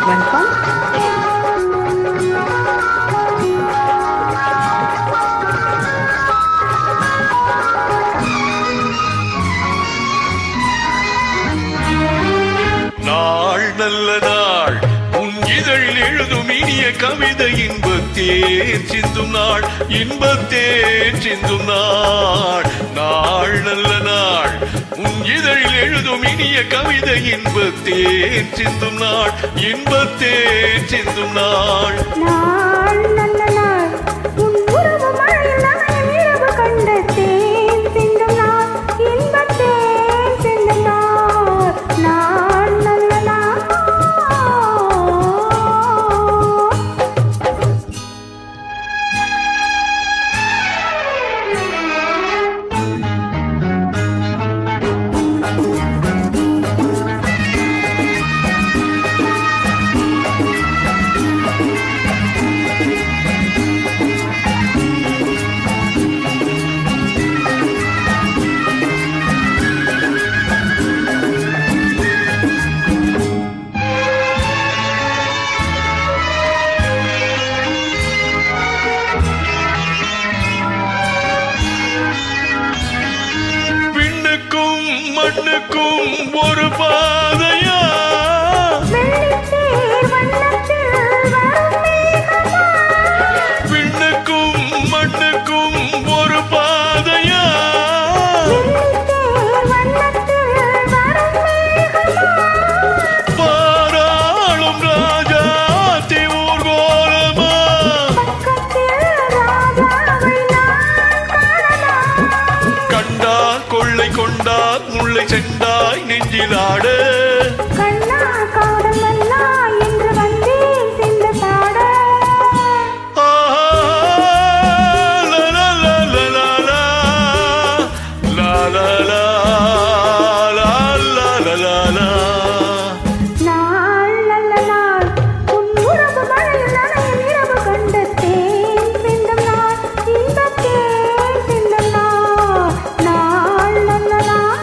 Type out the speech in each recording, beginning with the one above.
வணக்கம். நாள் நல்ல நாள் உன் இதழில் எழுதும் இனிய கவிதை இன்பத்தேன் சிந்தும் நாள் இன்பத்தேன் சிந்தும் நாள். நாள் நல்ல நாள் உன் இதழில் எழுதும் இனிய கவிதை இன்பத்தேன் சிந்தும் நாள் இன்பத்தேன் சிந்தும் நாள். நாள் நல்ல நாள் உன் உறவு மழையில் நனையும் இரவு கண்ட தேன் சிந்தும் நாள் இன்பத்தேன் சிந்தும் நாள். நாள் நல்ல நாள். மண்ணுக்கும் ஒரு பாதையா விண்ணுக்கும் மண்ணுக்கும் ஒரு பாதையா பாராளும் ராஜா ஊர்கோலமா கண்டால் கொள்ளை கொண்டால் முல்லை செண்டாய் நெஞ்சிலாட கண்ணா காடமல்லா என்று வந்தேன் சென்ற பாட நாள் நல்ல நாள் உன் உறவு மழையில் நனையும் இரவு கண்ட தேன் சிந்தும் நாள் இன்பத்தேன் சிந்தும் நாள். நாள் நல்ல நாள்.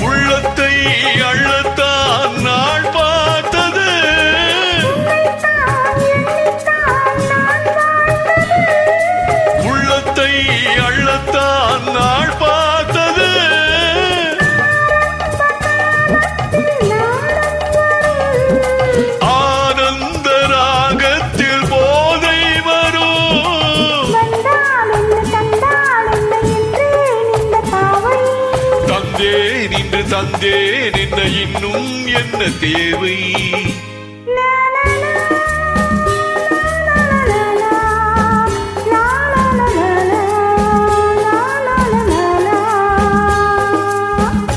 உள்ளத்தை அள்ளத்தான் நாள் பார்த்தது உள்ளத்தை அள்ளத்தான் நாள் பார்த்தது ஆனந்த ராகத்தில் போதை வரும் தந்தேன் இன்று தந்தேன் என்ன இன்னும் என்ன தேவை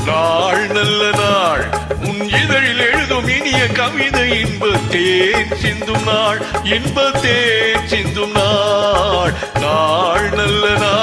நாள் நல்ல நாள் உன் இதழில் எழுதும் இனிய கவிதை இன்பத்தேன் சிந்தும் நாள் இன்பத்தேன் சிந்தும் நாள். நாள் நல்ல நாள்.